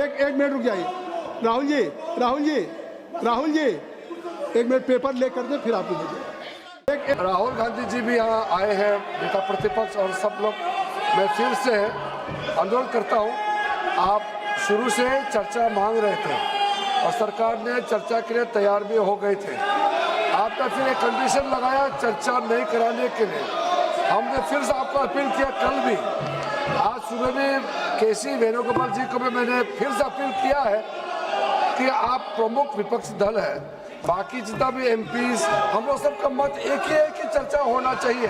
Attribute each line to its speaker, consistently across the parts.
Speaker 1: एक मिनट रुक जाइए। राहुल जी एक मिनट पेपर लेकर दे, फिर आप
Speaker 2: राहुल गांधी जी भी यहाँ आए हैं, नेता प्रतिपक्ष और सब लोग। मैं फिर से अनुरोध करता हूँ, आप शुरू से चर्चा मांग रहे थे और सरकार ने चर्चा के लिए तैयार भी हो गए थे। आपने फिर एक कंडीशन लगाया चर्चा नहीं कराने के लिए। हमने फिर से आपको अपील किया, कल भी, आज सुबह भी केसी वेणुगोपाल जी को भी मैंने फिर से अपील किया है कि आप प्रमुख विपक्षी दल है, बाकी जितना भी एमपीज, हम लोग सबका मत एक ही है कि चर्चा होना चाहिए।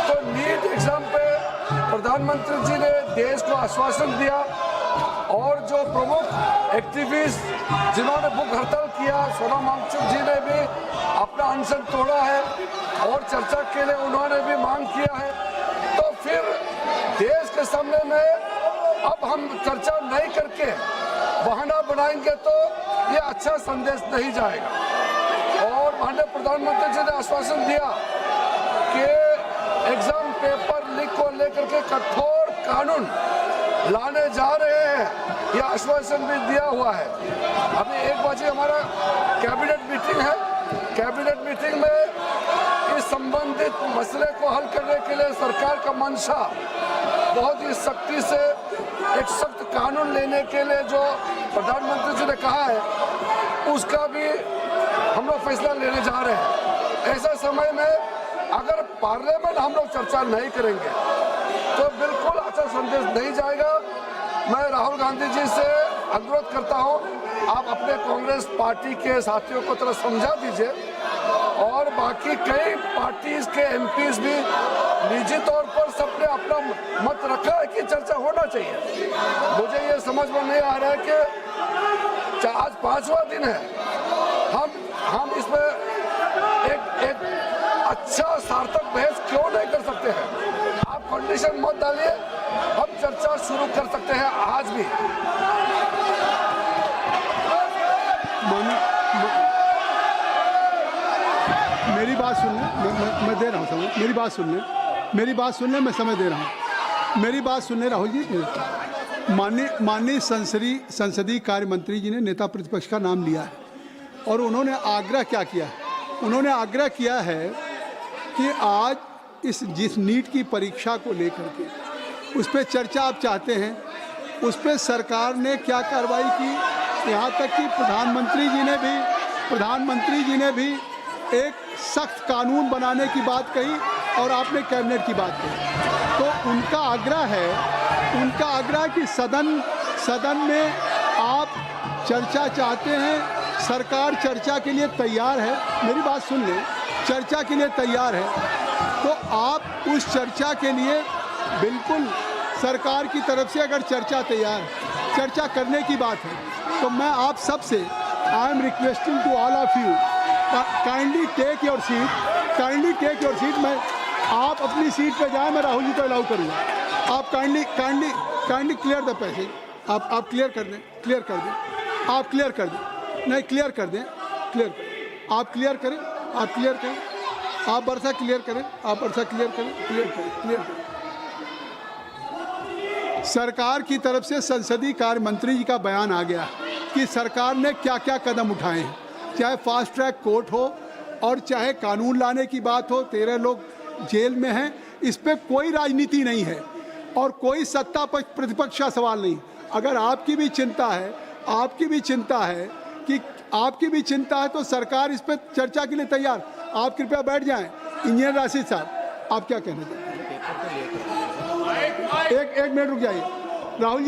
Speaker 2: तो नीट एग्जाम पे प्रधानमंत्री जी ने देश को आश्वासन दिया और जो प्रमुख एक्टिविस्ट जिन्होंने भूख हड़ताल किया, सोनम वांगचुक जी ने भी अपना अनशन तोड़ा है और चर्चा के लिए उन्होंने भी मांग किया है। तो फिर देश के सामने में अब हम चर्चा नहीं करके बहाना बनाएंगे तो ये अच्छा संदेश नहीं जाएगा। और माननीय प्रधानमंत्री जी ने आश्वासन दिया कि एग्जाम पेपर लीक को लेकर के कठोर कानून लाने जा रहे हैं, ये आश्वासन भी दिया हुआ है। अभी 1 बजे हमारा कैबिनेट मीटिंग है। कैबिनेट मीटिंग में इस संबंधित मसले को हल करने के लिए सरकार का मंशा बहुत ही सख्ती से एक सख्त कानून लेने के लिए जो प्रधानमंत्री जी ने कहा है, उसका भी हम लोग फैसला लेने जा रहे हैं। ऐसे समय में अगर पार्लियामेंट हम लोग चर्चा नहीं करेंगे तो बिल्कुल अच्छा संदेश नहीं जाएगा। मैं राहुल गांधी जी से अनुरोध करता हूं, आप अपने कांग्रेस पार्टी के साथियों को थोड़ा समझा दीजिए और बाकी कई पार्टीज के एमपीज भी निजी तौर पर सबने अपना मत रखा है कि चर्चा होना चाहिए। मुझे ये समझ में नहीं आ रहा है कि आज 5वां दिन है, हम इसमें एक अच्छा सार्थक बहस क्यों नहीं कर सकते हैं? आप कंडीशन मत डालिए, हम चर्चा शुरू कर सकते हैं आज भी।
Speaker 1: मेरी बात सुन ले, मैं दे रहा हूँ समय। मेरी बात सुन ले, मैं समय दे रहा हूँ। मेरी बात सुन ले राहुल जी। माननीय संसदीय कार्य मंत्री जी ने नेता प्रतिपक्ष का नाम लिया है और उन्होंने आग्रह क्या किया है? उन्होंने आग्रह किया है कि आज जिस नीट की परीक्षा को लेकर के उस पर चर्चा आप चाहते हैं, उस पर सरकार ने क्या कार्रवाई की, यहाँ तक कि प्रधानमंत्री जी ने भी एक सख्त कानून बनाने की बात कही और आपने कैबिनेट की बात कही। तो उनका आग्रह कि सदन में आप चर्चा चाहते हैं, सरकार चर्चा के लिए तैयार है। मेरी बात सुन लें, चर्चा के लिए तैयार है तो आप उस चर्चा के लिए बिल्कुल सरकार की तरफ से अगर चर्चा करने की बात है तो मैं आप सबसे I am requesting to all of you, kindly take your seat. मैं आप अपनी सीट पे जाए, मैं राहुल जी को अलाउ करूँगा। आप काइंडली क्लियर द पैसेज। आप क्लियर कर दें। आप क्लियर कर दें। नहीं, क्लियर कर दें। आप क्लियर करें। आप वर्षा क्लियर करें। सरकार की तरफ से संसदीय कार्य मंत्री जी का बयान आ गया कि सरकार ने क्या क्या कदम उठाए हैं, चाहे फास्ट ट्रैक कोर्ट हो और चाहे कानून लाने की बात हो। 13 लोग जेल में हैं, इस पर कोई राजनीति नहीं है और कोई सत्ता पक्ष प्रतिपक्ष का सवाल नहीं। अगर आपकी भी चिंता है तो सरकार इस पर चर्चा के लिए तैयार। आप कृपया बैठ जाएं। इंजीनियर राशिद साहब, आप क्या कहना चाहते हैं? एक मिनट रुक जाइए। राहुल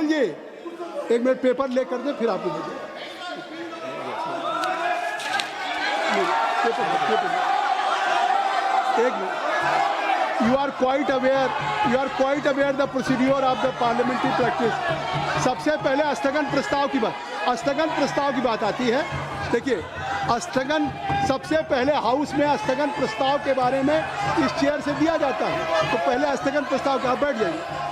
Speaker 1: जी एक मिनट पेपर लेकर दे, फिर आप एक minute. You are quite aware the procedure of the parliamentary practice। सबसे पहले स्थगन प्रस्ताव की बात आती है। देखिए, सबसे पहले हाउस में स्थगन प्रस्ताव के बारे में इस चेयर से दिया जाता है, तो पहले स्थगन प्रस्ताव का बैठ जाइए।